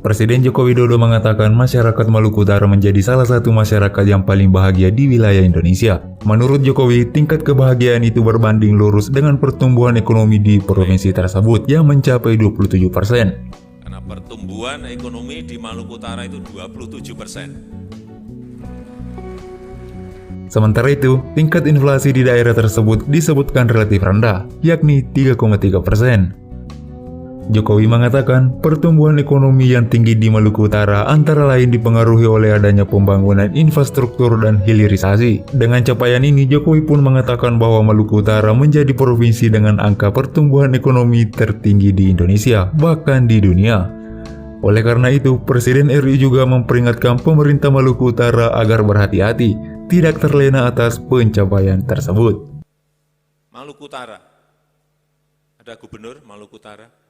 Presiden Joko Widodo mengatakan masyarakat Maluku Utara menjadi salah satu masyarakat yang paling bahagia di wilayah Indonesia. Menurut Jokowi, tingkat kebahagiaan itu berbanding lurus dengan pertumbuhan ekonomi di provinsi tersebut yang mencapai 27%. Karena pertumbuhan ekonomi di Maluku Utara itu 27%. Sementara itu, tingkat inflasi di daerah tersebut disebutkan relatif rendah, yakni 3,3%. Jokowi mengatakan pertumbuhan ekonomi yang tinggi di Maluku Utara antara lain dipengaruhi oleh adanya pembangunan infrastruktur dan hilirisasi. Dengan capaian ini, Jokowi pun mengatakan bahwa Maluku Utara menjadi provinsi dengan angka pertumbuhan ekonomi tertinggi di Indonesia, bahkan di dunia. Oleh karena itu, Presiden RI juga memperingatkan pemerintah Maluku Utara agar berhati-hati, tidak terlena atas pencapaian tersebut. Maluku Utara, ada gubernur Maluku Utara.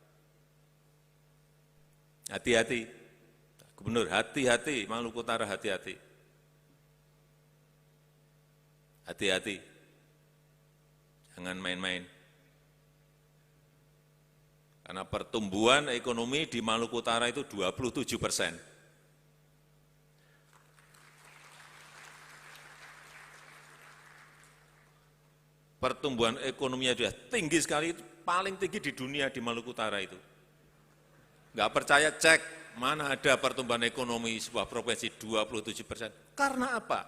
Hati-hati, gubernur, hati-hati, Maluku Utara hati-hati. Hati-hati, jangan main-main. Karena pertumbuhan ekonomi di Maluku Utara itu 27%. Pertumbuhan ekonominya sudah tinggi sekali, paling tinggi di dunia di Maluku Utara itu. Nggak percaya, cek mana ada pertumbuhan ekonomi sebuah provinsi 27%. Karena apa?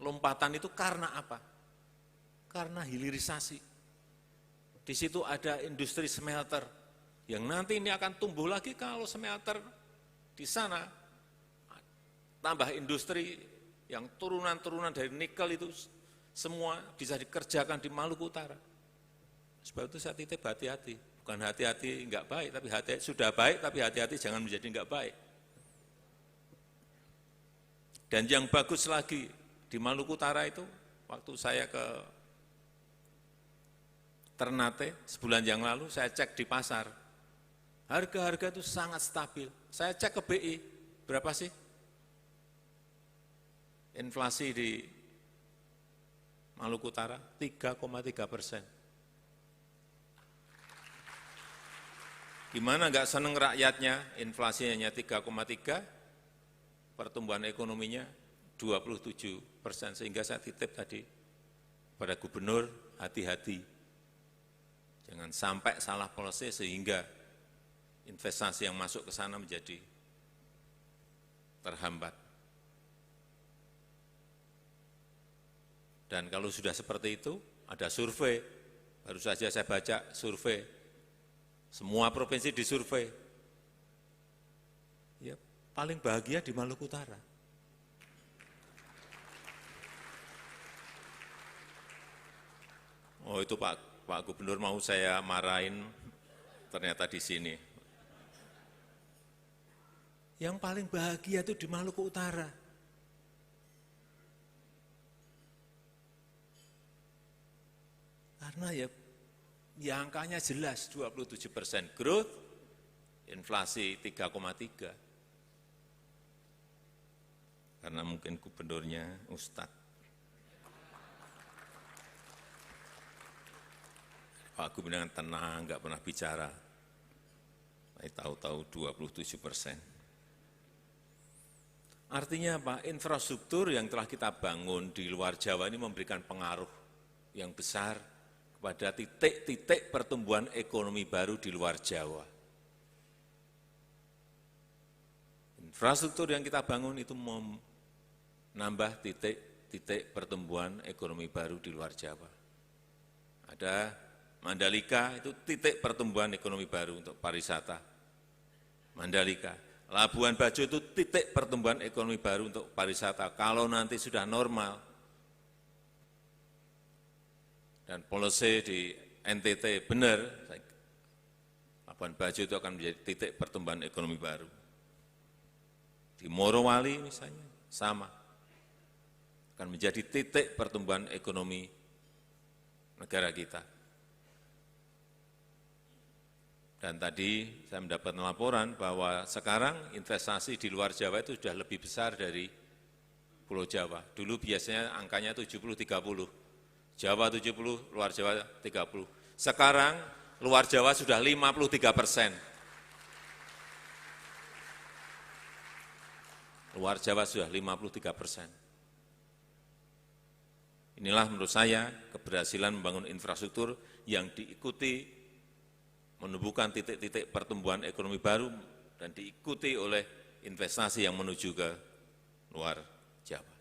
Lompatan itu karena apa? Karena hilirisasi. Di situ ada industri smelter yang nanti ini akan tumbuh lagi kalau smelter di sana tambah industri yang turunan-turunan dari nikel itu semua bisa dikerjakan di Maluku Utara. Sebab itu saya titip hati-hati. Bukan hati-hati enggak baik, tapi hati sudah baik, tapi hati-hati jangan menjadi enggak baik. Dan yang bagus lagi, di Maluku Utara itu, waktu saya ke Ternate, sebulan yang lalu, saya cek di pasar. Harga-harga itu sangat stabil. Saya cek ke BI, berapa sih? Inflasi di Maluku Utara, 3,3%. Gimana nggak seneng rakyatnya, inflasinya hanya 3,3, pertumbuhan ekonominya 27%, sehingga saya titip tadi pada gubernur, hati-hati. Jangan sampai salah policy sehingga investasi yang masuk ke sana menjadi terhambat. Dan kalau sudah seperti itu, ada survei, baru saja saya baca survei, semua provinsi disurvei, ya paling bahagia di Maluku Utara. Oh itu Pak Gubernur mau saya marahin, ternyata di sini. Yang paling bahagia itu di Maluku Utara. Karena ya angkanya jelas 27% growth, inflasi 3,3. Karena mungkin gubernurnya Ustadz. Pak Gubernur tenang, nggak pernah bicara. Saya tahu-tahu 27%. Artinya apa? Infrastruktur yang telah kita bangun di luar Jawa ini memberikan pengaruh yang besar pada titik-titik pertumbuhan ekonomi baru di luar Jawa. Infrastruktur yang kita bangun itu menambah titik-titik pertumbuhan ekonomi baru di luar Jawa. Ada Mandalika, itu titik pertumbuhan ekonomi baru untuk pariwisata. Mandalika. Labuan Bajo itu titik pertumbuhan ekonomi baru untuk pariwisata. Kalau nanti sudah normal, dan policy di NTT benar, Labuan Bajo itu akan menjadi titik pertumbuhan ekonomi baru. Di Morowali misalnya, sama. Akan menjadi titik pertumbuhan ekonomi negara kita. Dan tadi saya mendapat laporan bahwa sekarang investasi di luar Jawa itu sudah lebih besar dari Pulau Jawa. Dulu biasanya angkanya 70-30. Jawa 70, luar Jawa 30. Sekarang luar Jawa sudah 53%. luar Jawa sudah 53%. Inilah menurut saya keberhasilan membangun infrastruktur yang diikuti menumbuhkan titik-titik pertumbuhan ekonomi baru dan diikuti oleh investasi yang menuju ke luar Jawa.